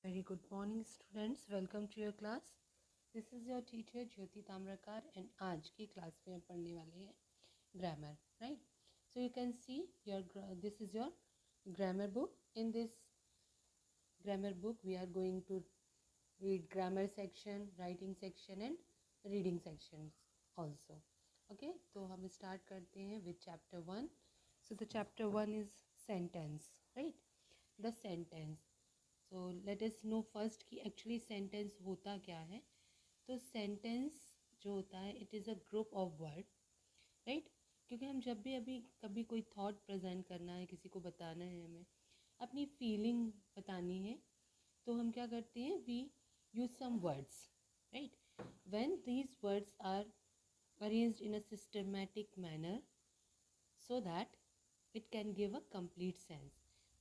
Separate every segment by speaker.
Speaker 1: Very good morning students, welcome to your class. This is your teacher Jyoti Tamrakar and आज की class में हम पढ़ने वाले हैं grammar, right? So you can see this is your grammar book. In this grammar book we are going to read grammar section, writing section and reading sections also. Okay, तो हम start करते हैं with chapter 1. So the chapter 1 is sentence, right? The sentence. So let us know first कि actually sentence होता क्या है. तो sentence जो होता है it is a group of word, right. क्योंकि हम जब भी कभी कोई थॉट प्रेजेंट करना है, किसी को बताना है, हमें अपनी फीलिंग बतानी है, तो हम क्या करते हैं, we use some words, right. When these words are arranged in a systematic manner so that it can give a complete sense.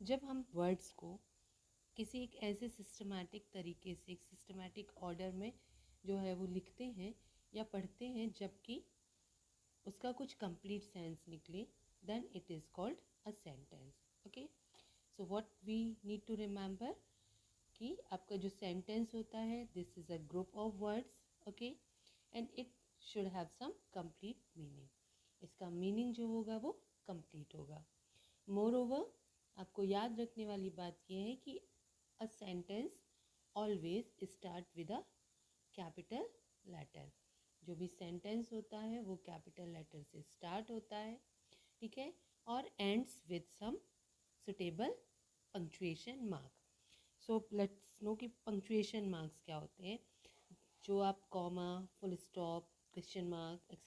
Speaker 1: जब हम वर्ड्स को किसी एक ऐसे सिस्टमैटिक तरीके से, एक सिस्टमैटिक ऑर्डर में जो है वो लिखते हैं या पढ़ते हैं, जबकि उसका कुछ कंप्लीट सेंस निकले, then it is called a sentence. Okay, so what we need to remember कि आपका जो सेंटेंस होता है this is a group of words, okay, and it should have some complete meaning. इसका मीनिंग जो होगा वो कंप्लीट होगा. मोर ओवर आपको याद रखने वाली बात यह है कि a sentence always start with a capital letter. जो भी सेंटेंस होता है वो कैपिटल लेटर से स्टार्ट होता है, ठीक है, और ends with some suitable punctuation mark. So let's know कि पंक्चुएशन मार्क्स क्या होते हैं. जो आप comma, full stop, question mark,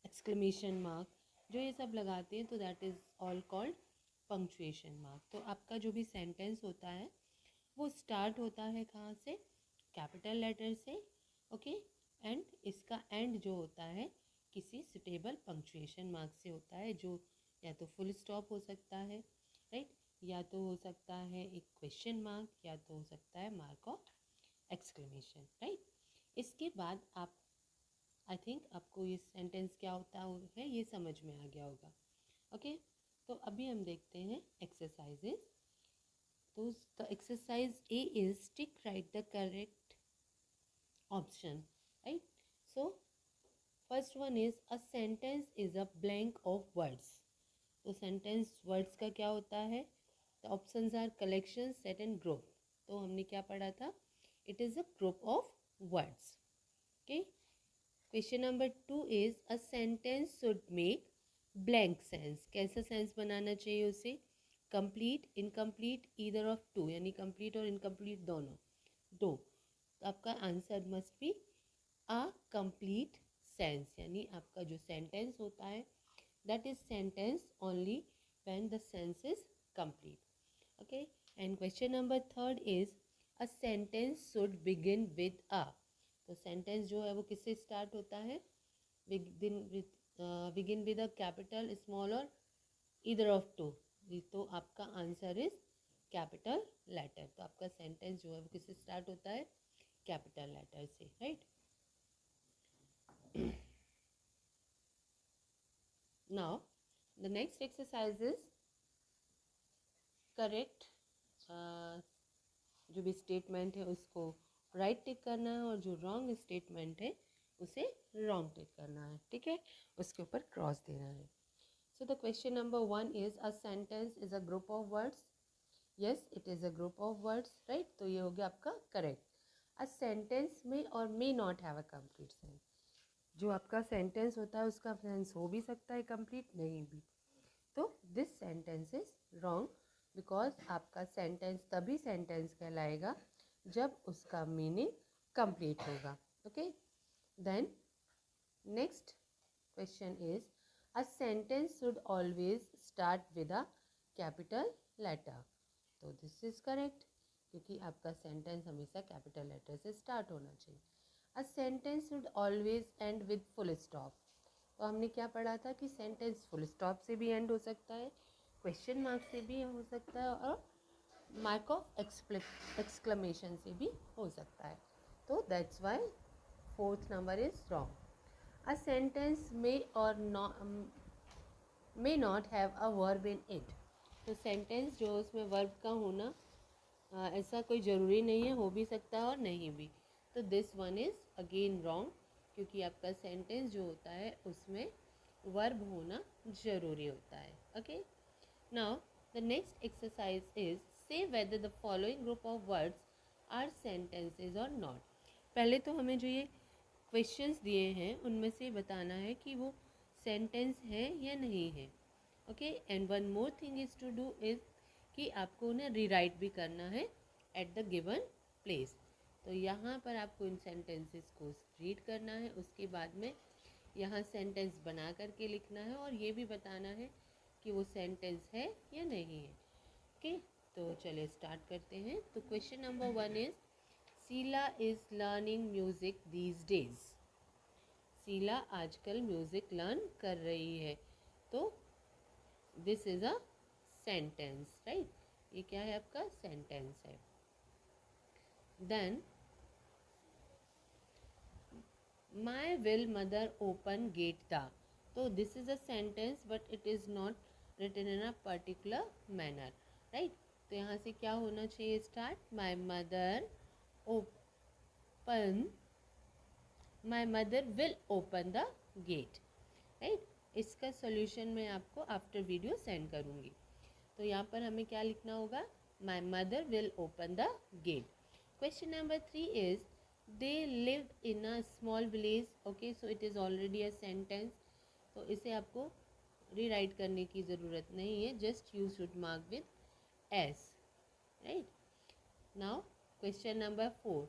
Speaker 1: exclamation mark, जो ये सब लगाते हैं, तो that is all called punctuation mark. तो आपका जो भी सेंटेंस होता है वो स्टार्ट होता है कहाँ से, कैपिटल लेटर से, ओके, एंड इसका एंड जो होता है किसी सुटेबल पंक्चुएशन मार्क से होता है, जो या तो फुल स्टॉप हो सकता है, राइट, या तो हो सकता है एक क्वेश्चन मार्क, या तो हो सकता है मार्क ऑफ एक्सक्लेमेशन, राइट. इसके बाद आप, आई थिंक आपको ये सेंटेंस क्या होता है ये समझ में आ गया होगा. ओके, तो अभी हम देखते हैं एक्सरसाइजेज. तो the exercise A is tick right the correct option, right. So first one is a sentence is a blank of words. तो सेंटेंस वर्ड्स का क्या होता है, the options are collection, set and group. तो हमने क्या पढ़ा था, it is a group of words. Okay, question number 2 is a sentence should make blank sense. कैसा सेंस बनाना चाहिए उसे, complete, incomplete, either of to, यानी कंप्लीट और इनकम्प्लीट दोनों, दो. तो आपका answer must be a complete sense, यानी आपका जो सेंटेंस होता है that is sentence only when the sense is complete. Okay, and question number 3 is a sentence should begin with a. तो सेंटेंस जो है वो किससे स्टार्ट होता है, begin with a capital, small और ईदर ऑफ टू. तो आपका आंसर इज कैपिटल लेटर. तो आपका सेंटेंस जो है वो किससे स्टार्ट होता है, कैपिटल लेटर से, right. Now the next exercise is correct. जो भी स्टेटमेंट है उसको राइट टिक करना है, और जो रॉन्ग स्टेटमेंट है उसे रॉन्ग टिक करना है, ठीक है, उसके ऊपर क्रॉस देना है. So the question number 1 is a sentence is a group of words. Yes, it is a group of words, right? तो ये हो गया आपका correct. A sentence may or may not have a complete sense. जो आपका sentence होता है उसका sense हो भी सकता है complete, नहीं भी. तो this sentence is wrong because आपका sentence तभी sentence कहलाएगा जब उसका meaning complete होगा. Okay? Then next question is a sentence should always start with a capital letter. तो this is correct क्योंकि आपका sentence हमेशा capital letter से start होना चाहिए. A sentence should always end with full stop. तो हमने क्या पढ़ा था कि sentence full stop से भी end हो सकता है, question mark से भी हो सकता है, और mark of exclamation से भी हो सकता है. तो that's why fourth number is wrong. A sentence may or may not have a verb in it. तो सेंटेंस जो उसमें वर्ब का होना ऐसा कोई ज़रूरी नहीं है, हो भी सकता है और नहीं भी। तो this one is again wrong, क्योंकि आपका सेंटेंस जो होता है उसमें वर्ब होना ज़रूरी होता है। Okay, now the next exercise is see whether the following group of words are sentences or not. पहले तो हमें जो ये क्वेश्चंस दिए हैं उनमें से बताना है कि वो सेंटेंस है या नहीं है। Okay, and one more thing is to do is कि आपको उन्हें रीराइट भी करना है एट द गिवन प्लेस। तो यहाँ पर आपको इन सेंटेंसेस को रीड करना है, उसके बाद में यहाँ सेंटेंस बना करके लिखना है और ये भी बताना है कि वो सेंटेंस है या नहीं है। ओके, तो चलिए स्टार्ट करते हैं। तो question number 1 is Sheela is learning music these days. Sheela आजकल म्यूज़िक लर्न कर रही है। तो this is a sentence, right. ये क्या है, आपका सेंटेंस है। Then my will mother open gate the. तो this is a sentence but it is not written in a particular manner, right. तो यहाँ से क्या होना चाहिए, start my mother open, my mother will open the gate, right. इसका solution मैं आपको आफ्टर वीडियो सेंड करूँगी। तो यहाँ पर हमें क्या लिखना होगा, my mother will open the gate. Question number 3 is they live in a small village. Okay, so it is already a sentence, तो इसे आपको रीराइट करने की ज़रूरत नहीं है, just you should mark with S, right. Now question number 4,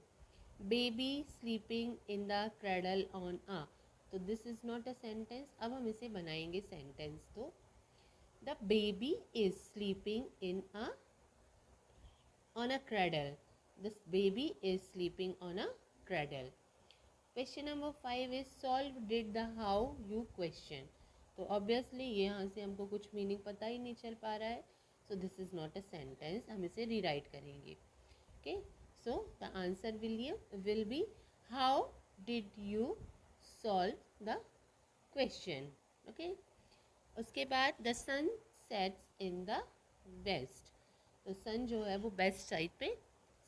Speaker 1: baby sleeping in the cradle on a. तो this is not a sentence, अब हम इसे बनाएंगे सेंटेंस। तो the baby is sleeping on a cradle. This baby is sleeping on a cradle. Question number 5 is solve did the how you question. तो obviously यहाँ से हमको कुछ मीनिंग पता ही नहीं चल पा रहा है, so this is not a sentence, हम इसे rewrite करेंगे। Okay, so the answer will be how did you solve the question. Okay, उसके बाद the sun sets in the west. तो सन जो है वो वेस्ट साइड पे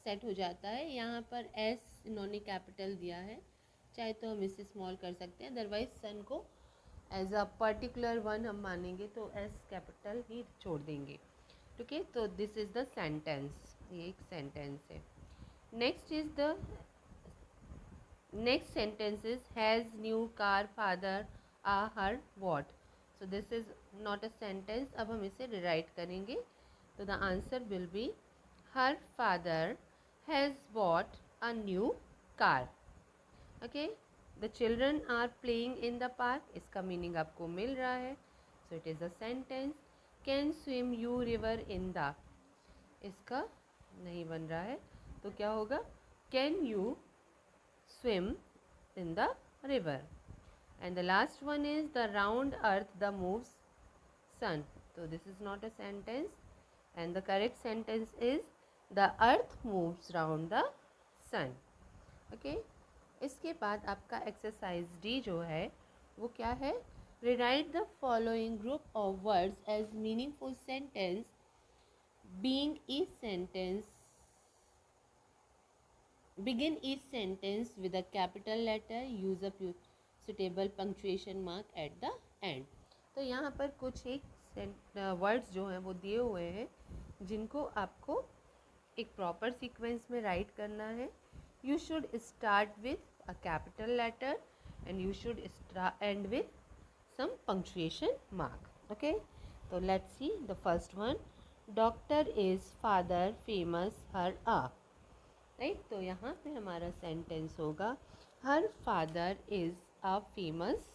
Speaker 1: सेट हो जाता है। यहाँ पर एस इन्होंने कैपिटल दिया है, चाहे तो हम इसे स्मॉल कर सकते हैं, अदरवाइज सन को एज अ पर्टिकुलर वन हम मानेंगे तो एस कैपिटल ही छोड़ देंगे। ठीक है, तो दिस इज़ द सेंटेंस, ये एक सेंटेंस है। Next is the next sentence is has new car father a her bought. So this is not a sentence, अब हम इसे रिराइट करेंगे। तो the answer will be her father has bought a new car. Okay, the children are playing in the park, इसका meaning आपको मिल रहा है, so it is a sentence. Can swim you river in the, इसका नहीं बन रहा है, तो क्या होगा, can you swim in the river. And the last one is the round earth the moves sun. So this is not a sentence, and the correct sentence is the earth moves round the sun. Okay, इसके बाद आपका exercise D जो है वो क्या है, rewrite the following group of words as meaningful sentence being each sentence begin each sentence with a capital letter, use a suitable punctuation mark at the end. तो यहाँ पर कुछ एक वर्ड्स जो हैं वो दिए हुए हैं जिनको आपको एक प्रॉपर सीक्वेंस में राइट करना है। You should start with a capital letter and you should end with some punctuation mark. Okay, तो let's see the first one, doctor is father famous her आ, राइट। तो यहाँ पे हमारा सेंटेंस होगा her father is a famous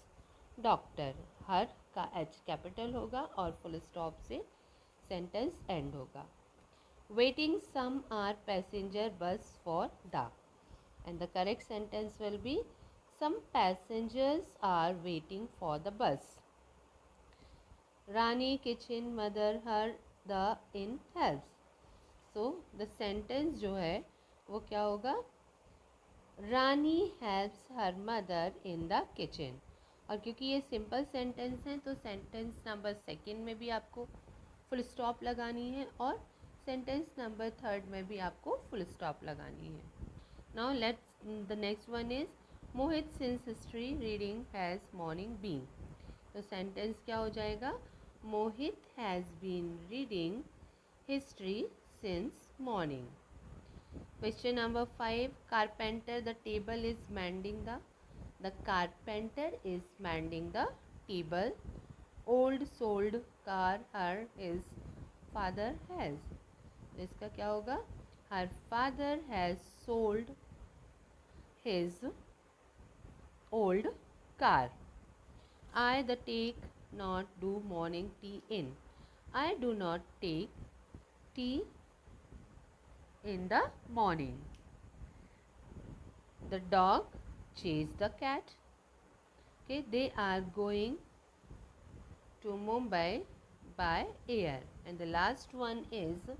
Speaker 1: doctor. Her का H capital होगा और फुल स्टॉप से सेंटेंस एंड होगा। Waiting some are passenger bus for the, and the correct sentence will be some passengers are waiting for the bus. Rani kitchen mother her the in helps. So the sentence जो है वो क्या होगा, Rani helps her mother in the kitchen. और क्योंकि ये simple sentence हैं तो सेंटेंस नंबर सेकंड में भी आपको फुल स्टॉप लगानी है और सेंटेंस नंबर 3 में भी आपको फुल स्टॉप लगानी है. Now let's the next one is Mohit since history reading has morning been. तो सेंटेंस क्या हो जाएगा? Mohit has been reading history since morning. Question number 5. Carpenter, the table is mending the carpenter is mending the table. Old sold car her his father has. तो इसका क्या होगा? Her father has sold his old car. I the take not do morning tea in. I do not take tea in the morning. The dog chased the cat. Okay, they are going to Mumbai by air. And the last one is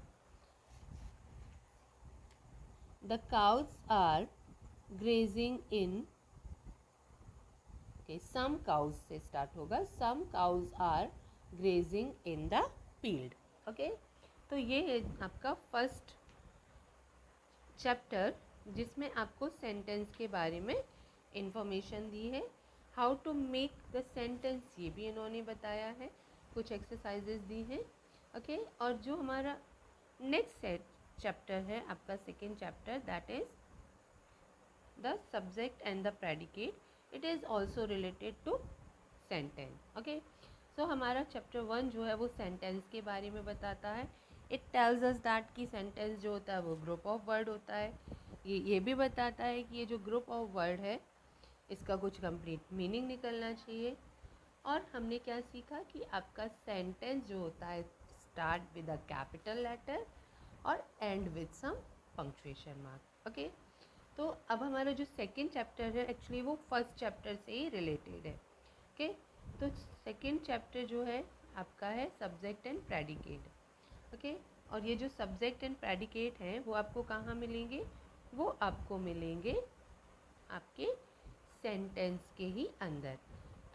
Speaker 1: the cows are grazing in. Okay, some cows से start होगा. Some cows are grazing in the field. Okay, तो ये है आपका first chapter जिसमें आपको sentence के बारे में इंफॉर्मेशन दी है. How to make the sentence ये भी इन्होंने बताया है. कुछ एक्सरसाइजेज दी हैं. ओके, और जो हमारा नेक्स्ट चैप्टर है आपका second chapter, that is the subject and the predicate. It is also related to sentence. Okay, so हमारा चैप्टर 1 जो है वो सेंटेंस के बारे में बताता है. इट टेल्स अस दैट कि सेंटेंस जो होता है वो ग्रुप ऑफ वर्ड होता है. ये भी बताता है कि ये जो ग्रुप ऑफ वर्ड है इसका कुछ कंप्लीट मीनिंग निकलना चाहिए. और हमने क्या सीखा कि आपका सेंटेंस जो होता है start with a capital letter और end with some punctuation mark. Okay, तो अब हमारा जो सेकेंड चैप्टर है एक्चुअली वो फर्स्ट चैप्टर से ही रिलेटेड है. ओके, तो सेकेंड चैप्टर जो है आपका है सब्जेक्ट एंड प्रेडिकेट. ओके, और ये जो सब्जेक्ट एंड प्रेडिकेट हैं वो आपको कहाँ मिलेंगे? वो आपको मिलेंगे आपके सेंटेंस के ही अंदर.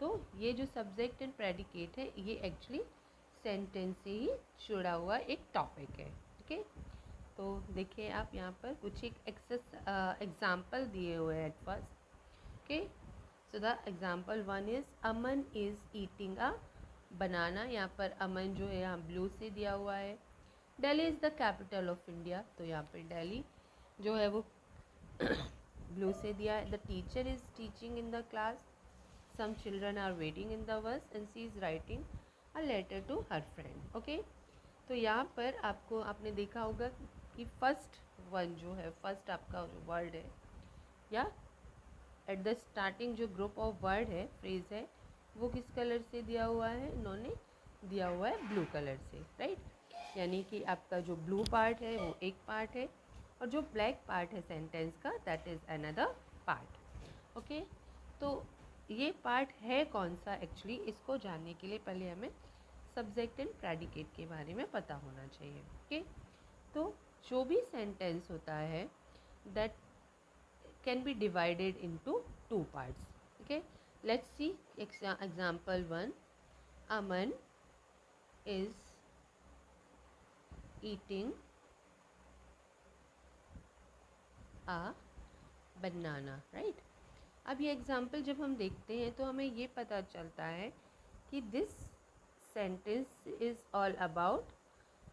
Speaker 1: तो ये जो सब्जेक्ट एंड प्रेडिकेट है ये एक्चुअली सेंटेंस से ही जुड़ा हुआ एक टॉपिक है. ओके, तो देखिए आप यहाँ पर कुछ एक एग्जाम्पल दिए हुए हैं at first. Okay, so the example 1 is Aman is eating a banana. यहाँ पर अमन जो है यहाँ ब्लू से दिया हुआ है. Delhi is the capital of India. तो यहाँ पर दिल्ली जो है वो ब्लू से दिया है. The teacher is teaching in the class. Some children are waiting in the bus and she is writing a letter to her friend. Okay, तो यहाँ पर आपने देखा होगा कि फर्स्ट वन जो है फर्स्ट आपका जो वर्ड है या एट द स्टार्टिंग जो ग्रुप ऑफ वर्ड है फ्रेज है वो किस कलर से दिया हुआ है? इन्होंने दिया हुआ है ब्लू कलर से. राइट, यानी कि आपका जो ब्लू पार्ट है वो एक पार्ट है और जो ब्लैक पार्ट है सेंटेंस का that is another part. Okay, तो ये पार्ट है कौन सा एक्चुअली इसको जानने के लिए पहले हमें सब्जेक्ट एंड प्रेडिकेट के बारे में पता होना चाहिए. ओके, तो जो भी सेंटेंस होता है that can be divided into 2 parts. Okay, let's see example 1. Aman is eating a banana. Right, अब ये एग्जाम्पल जब हम देखते हैं तो हमें ये पता चलता है कि this sentence is all about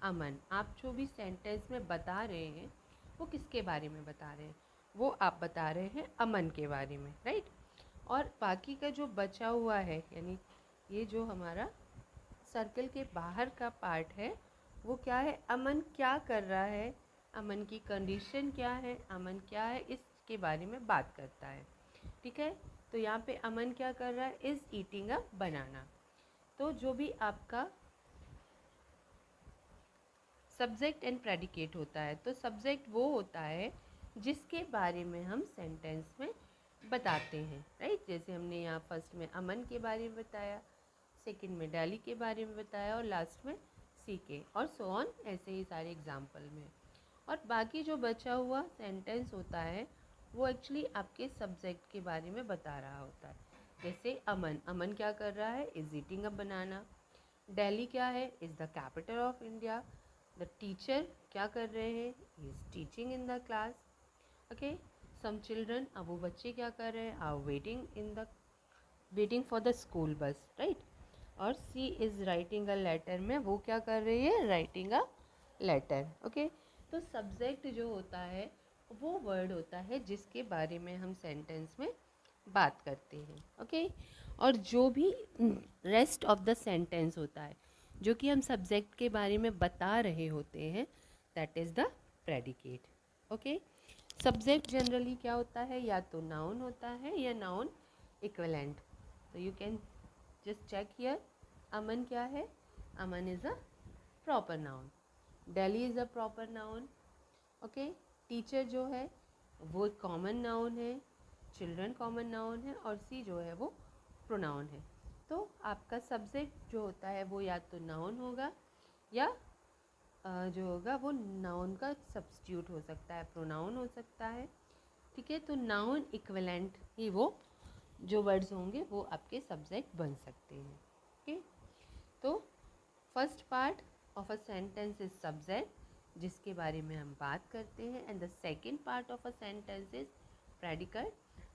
Speaker 1: Aman. आप जो भी सेंटेंस में बता रहे हैं वो किसके बारे में बता रहे हैं? वो आप बता रहे हैं अमन के बारे में. राइट, और बाकी का जो बचा हुआ है यानी ये जो हमारा सर्कल के बाहर का पार्ट है वो क्या है? अमन क्या कर रहा है, अमन की कंडीशन क्या है, अमन क्या है, इसके बारे में बात करता है. ठीक है, तो यहाँ पे अमन क्या कर रहा है? इज़ ईटिंग अ बनाना. तो जो भी आपका सब्जेक्ट एंड प्रेडिकेट होता है तो सब्जेक्ट वो होता है जिसके बारे में हम सेंटेंस में बताते हैं. राइट, जैसे हमने यहाँ फर्स्ट में अमन के बारे में बताया, सेकंड में दिल्ली के बारे में बताया और लास्ट में सी के और सो ऑन, ऐसे ही सारे एग्जाम्पल में. और बाकी जो बचा हुआ सेंटेंस होता है वो एक्चुअली आपके सब्जेक्ट के बारे में बता रहा होता है. जैसे अमन क्या कर रहा है? Is eating a banana. Delhi क्या है? Is the capital of India. The teacher क्या कर रहे हैं, he is teaching in the class. Okay, some children, अब वो बच्चे क्या कर रहे हैं, are waiting for the school bus, right. और she is writing a letter, में वो क्या कर रही है, राइटिंग अ लेटर. ओके, तो सब्जेक्ट जो होता है वो वर्ड होता है जिसके बारे में हम सेंटेंस में बात करते हैं. ओके, और जो भी रेस्ट ऑफ द सेंटेंस होता है जो कि हम सब्जेक्ट के बारे में बता रहे होते हैं, that is the predicate. Okay, subject generally क्या होता है, या तो नाउन होता है या नाउन इक्विवेलेंट. तो you can just check here. Aman क्या है, Aman is a proper noun. Delhi is a proper noun. Okay, teacher जो है वो कॉमन नाउन है, चिल्ड्रन कॉमन नाउन है, और सी जो है वो प्रोनाउन है. तो आपका सब्जेक्ट जो होता है वो या तो नाउन होगा या जो होगा वो नाउन का सब्स्टिट्यूट हो सकता है, प्रोनाउन हो सकता है. ठीक है, तो नाउन इक्विवेलेंट ही वो जो वर्ड्स होंगे वो आपके सब्जेक्ट बन सकते हैं. ओके, तो first part of a sentence is subject जिसके बारे में हम बात करते हैं, and the second part of a sentence is predicate.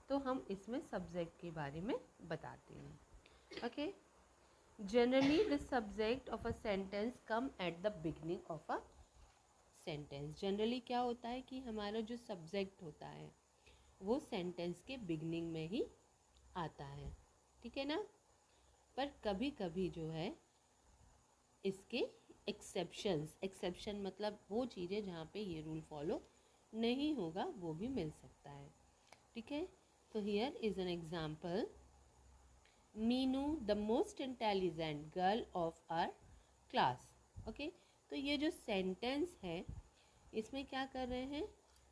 Speaker 1: तो हम इसमें सब्जेक्ट के बारे में बताते हैं. Okay, generally the subject of a sentence come at the beginning of a sentence. Generally क्या होता है कि हमारा जो सब्जेक्ट होता है वो सेंटेंस के बिगनिंग में ही आता है. ठीक है ना, पर कभी कभी जो है इसके एक्सेप्शन मतलब वो चीज़ें जहाँ पे ये रूल फॉलो नहीं होगा वो भी मिल सकता है. ठीक है, तो here is an example. Meenu the most intelligent girl of our class. Okay, तो ये जो सेंटेंस है इसमें क्या कर रहे हैं,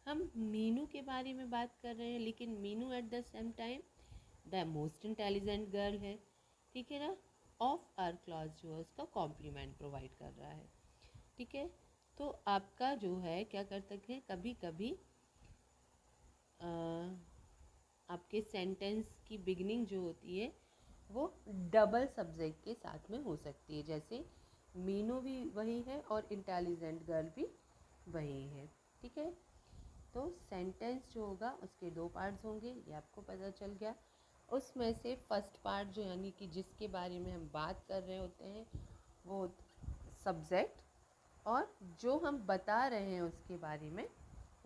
Speaker 1: हम मीनू के बारे में बात कर रहे हैं, लेकिन Meenu at the same time the most intelligent girl है. ठीक है ना, ऑफ आवर क्लास जो है उसका कॉम्प्लीमेंट प्रोवाइड कर रहा है. ठीक है, तो आपका जो है क्या कर सकते हैं, कभी कभी आपके सेंटेंस की बिगनिंग जो होती है वो डबल सब्जेक्ट के साथ में हो सकती है, जैसे मीनू भी वही है और इंटेलिजेंट गर्ल भी वही है. ठीक है, तो सेंटेंस जो होगा उसके दो पार्ट्स होंगे, ये आपको पता चल गया. उसमें से फर्स्ट पार्ट जो यानी कि जिसके बारे में हम बात कर रहे होते हैं वो सब्जेक्ट, और जो हम बता रहे हैं उसके बारे में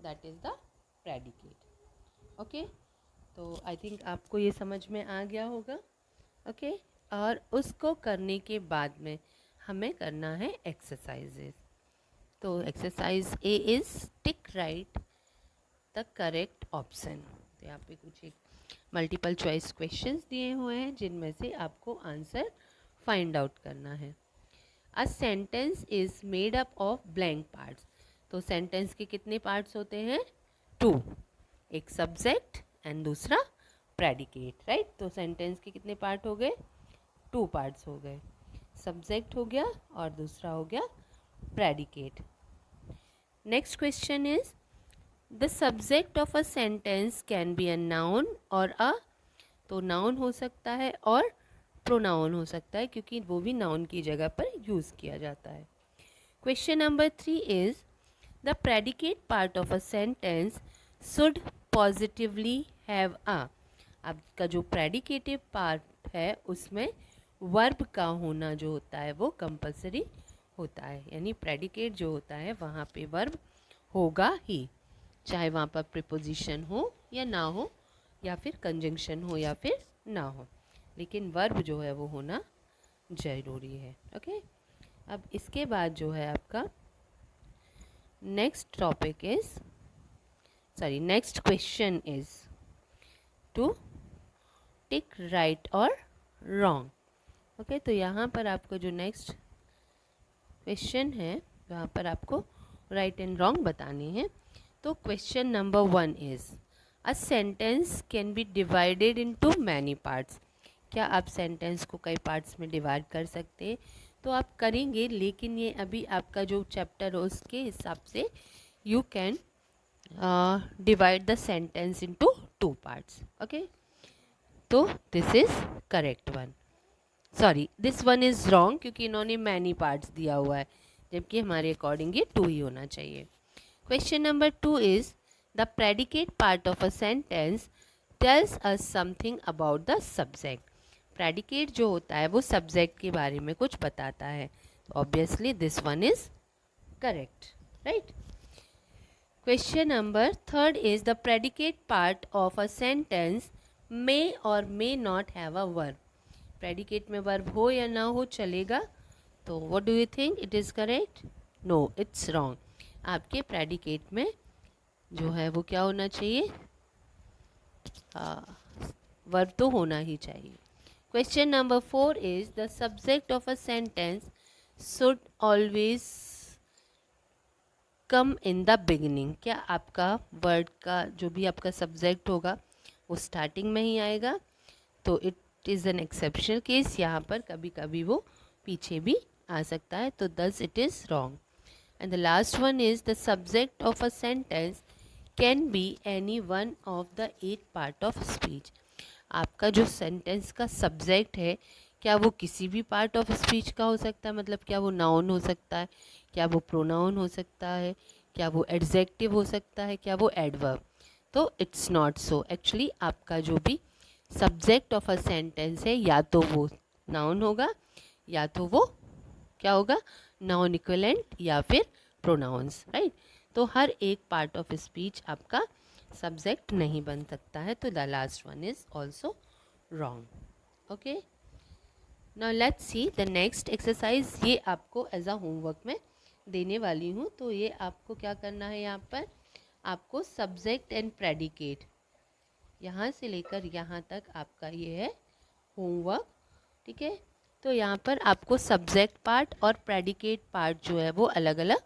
Speaker 1: that is the predicate. Okay, तो आई थिंक आपको ये समझ में आ गया होगा. ओके, और उसको करने के बाद में हमें करना है एक्सरसाइजेस. तो exercise A is tick right the correct option. तो यहाँ पे कुछ एक मल्टीपल चॉइस क्वेश्चंस दिए हुए हैं जिनमें से आपको आंसर फाइंड आउट करना है. A sentence is made up of blank parts. तो सेंटेंस के कितने पार्ट्स होते हैं, 2. एक सब्जेक्ट एंड दूसरा प्रेडिकेट, राइट. तो सेंटेंस के कितने पार्ट हो गए, 2 पार्ट्स हो गए. सब्जेक्ट हो गया और दूसरा हो गया predicate. Next question is the subject of a sentence can be a noun और अ. तो नाउन हो सकता है और प्रोनाउन हो सकता है क्योंकि वो भी नाउन की जगह पर यूज़ किया जाता है. Question number 3 is the predicate part of a sentence should positively have a. आपका जो प्रेडिकेटिव पार्ट है उसमें वर्ब का होना जो होता है वो कंपलसरी होता है, यानी प्रेडिकेट जो होता है वहाँ पे वर्ब होगा ही, चाहे वहाँ पर प्रीपोजिशन हो या ना हो, या फिर कंजंक्शन हो या फिर ना हो, लेकिन वर्ब जो है वो होना ज़रूरी है. ओके, अब इसके बाद जो है आपका next topic is next question is to tick right और रॉन्ग. ओके, तो यहाँ पर आपको जो नेक्स्ट क्वेश्चन है वहाँ पर आपको राइट एंड रॉन्ग बताने हैं. तो question number 1 is a sentence can be divided into many parts. क्या आप सेंटेंस को कई पार्ट्स में डिवाइड कर सकते हैं, तो आप करेंगे, लेकिन ये अभी आपका जो चैप्टर है उसके हिसाब से you can divide the sentence into 2 parts. Okay, तो this is correct one. Sorry, this one is wrong क्योंकि इन्होंने मैनी पार्ट्स दिया हुआ है. जबकि हमारे अकॉर्डिंग ये 2 ही होना चाहिए। Question number 2 is the predicate part of a sentence tells us something about the subject. Predicate जो होता है वो सब्जेक्ट के बारे में कुछ बताता है। Obviously this one is correct, right. Question number 3 is the predicate part of a sentence may और may not have a verb. Predicate में वर्ब हो या ना हो चलेगा, तो what do you think, it is correct? No, it's wrong. आपके predicate में जो है वो क्या होना चाहिए, वर्ब तो होना ही चाहिए। Question number 4 is the subject of a sentence should always come in the beginning. क्या आपका वर्ड का जो भी आपका सब्जेक्ट होगा वो स्टार्टिंग में ही आएगा? तो it is an exceptional case, यहाँ पर कभी कभी वो पीछे भी आ सकता है, तो thus it is wrong. And the last one is the subject of a sentence can be any one of the 8 part of speech. आपका जो सेंटेंस का सब्जेक्ट है क्या वो किसी भी पार्ट ऑफ स्पीच का हो सकता है, मतलब क्या वो नाउन हो सकता है, क्या वो प्रोनाउन हो सकता है, क्या वो एडजेक्टिव हो सकता है, क्या वो एडवर्ब? तो इट्स नॉट सो। एक्चुअली आपका जो भी सब्जेक्ट ऑफ अ सेंटेंस है या तो वो नाउन होगा या तो वो क्या होगा, नाउन इक्विवेलेंट या फिर प्रोनाउंस, राइट। तो हर एक पार्ट ऑफ स्पीच आपका सब्जेक्ट नहीं बन सकता है, तो the last one is also wrong. Okay, now let's see the next exercise. ये आपको एज अ होमवर्क में देने वाली हूँ, तो ये आपको क्या करना है, यहाँ पर आपको सब्जेक्ट एंड प्रेडिकेट यहाँ से लेकर यहाँ तक आपका ये है होमवर्क, ठीक है। तो यहाँ पर आपको सब्जेक्ट पार्ट और प्रेडिकेट पार्ट जो है वो अलग अलग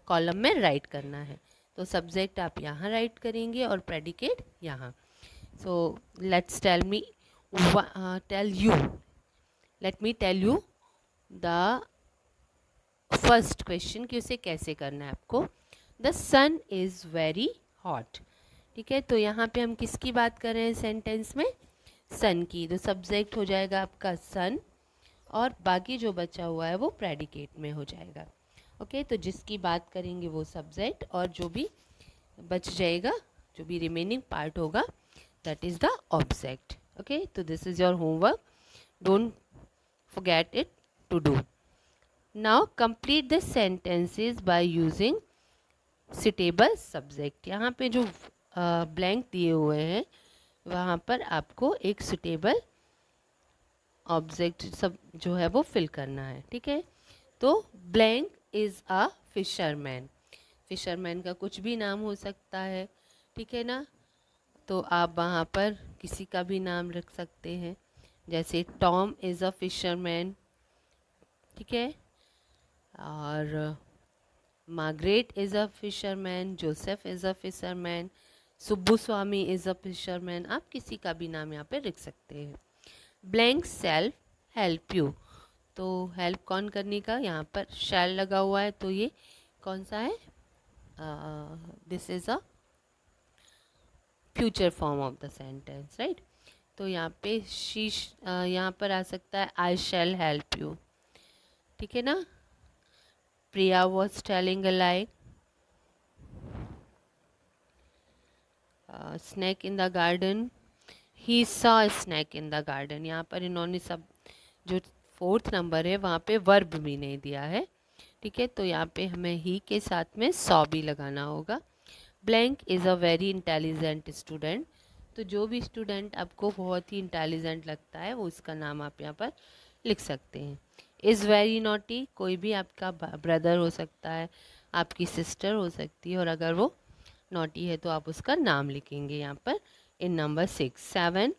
Speaker 1: कॉलम में राइट करना है। तो सब्जेक्ट आप यहाँ राइट करेंगे और प्रेडिकेट यहाँ। So let's tell me let me tell you the first question कि उसे कैसे करना है आपको। The sun is very hot, ठीक है। तो यहाँ पे हम किसकी बात कर रहे हैं सेंटेंस में, सन की। तो सब्जेक्ट हो जाएगा आपका सन और बाकी जो बचा हुआ है वो प्रेडिकेट में हो जाएगा। ओके, तो जिसकी बात करेंगे वो सब्जेक्ट और जो भी बच जाएगा, जो भी रिमेनिंग पार्ट होगा, that is the object. Okay, तो this is your homework, don't forget it to do. Now complete the sentences by using suitable subject। यहाँ पे जो ब्लैंक दिए हुए हैं वहाँ पर आपको एक सुटेबल ऑब्जेक्ट सब जो है वो फिल करना है, ठीक है। तो blank is a fisherman. Fisherman का कुछ भी नाम हो सकता है, ठीक है ना। तो आप वहाँ पर किसी का भी नाम रख सकते हैं, जैसे टॉम इज़ अ फिशरमैन, ठीक है। और Margaret is a fisherman, Joseph is a fisherman, Subbu Swami is a fisherman. आप किसी का भी नाम यहाँ पे लिख सकते हैं। ब्लैंक सेल्फ हेल्प यू, तो हेल्प कौन करने का, यहाँ पर शैल लगा हुआ है, तो ये कौन सा है, this is a future form of the sentence, right. तो यहाँ पे शीश यहाँ पर आ सकता है आई शैल हेल्प यू, ठीक है ना। Priya was telling a lie, snack in the garden, he saw snack in the garden. यहाँ पर इन्होंने सब जो 4th नंबर है वहाँ पे वर्ब भी नहीं दिया है, ठीक है। तो यहाँ पे हमें ही के साथ में सॉ भी लगाना होगा। Blank is a very intelligent student, तो जो भी स्टूडेंट आपको बहुत ही इंटेलिजेंट लगता है वो उसका नाम आप यहाँ पर लिख सकते हैं। इज़ वेरी नॉटी, कोई भी आपका ब्रदर हो सकता है, आपकी सिस्टर हो सकती है, और अगर वो नॉटी है तो आप उसका नाम लिखेंगे यहाँ पर in number 6। 7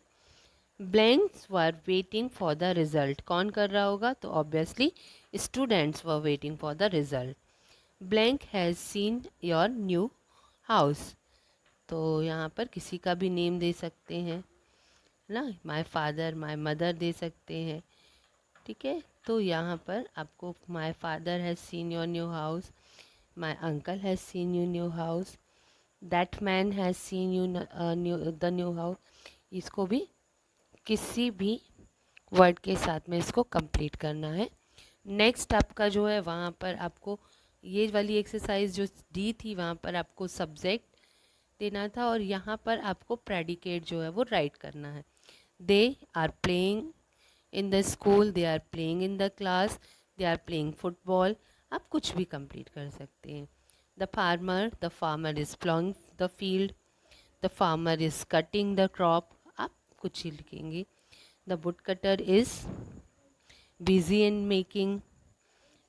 Speaker 1: blanks were waiting for the result, कौन कर रहा होगा, तो obviously students were waiting for the result. Blank has seen your new house, तो यहाँ पर किसी का भी नेम दे सकते हैं ना, माय फादर माय मदर दे सकते हैं, ठीक है। तो यहाँ पर आपको my father has seen your new house, my uncle has seen you new house, that man has seen you the new house, इसको भी किसी भी वर्ड के साथ में इसको कंप्लीट करना है। नेक्स्ट आपका जो है वहाँ पर आपको ये वाली एक्सरसाइज जो डी थी वहाँ पर आपको सब्जेक्ट देना था और यहाँ पर आपको प्रेडिकेट जो है वो राइट करना है। They are playing in the school, they are playing in the class, they are playing football, आप कुछ भी कंप्लीट कर सकते हैं। The farmer is ploughing the field, the farmer is cutting the crop, आप कुछ ही लिखेंगे। The wood cutter is busy in making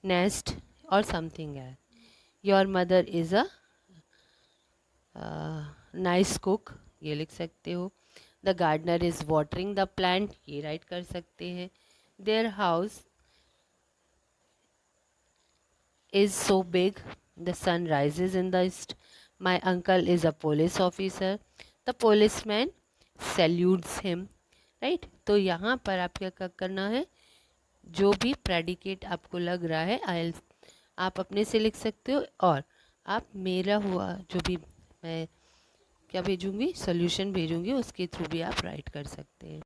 Speaker 1: nest और समथिंग है। Your mother is a nice cook, ये लिख सकते हो। The gardener is watering the plant, ये राइट कर सकते हैं। Their house is so big, the sun rises in the east, my uncle is a police officer, the policeman salutes him, right. तो यहाँ पर आप क्या करना है, जो भी प्रेडिकेट आपको लग रहा है आई आप अपने से लिख सकते हो, और आप मेरा हुआ जो भी मैं क्या भेजूँगी, सोल्यूशन भेजूँगी, उसके थ्रू भी आप राइट कर सकते हैं।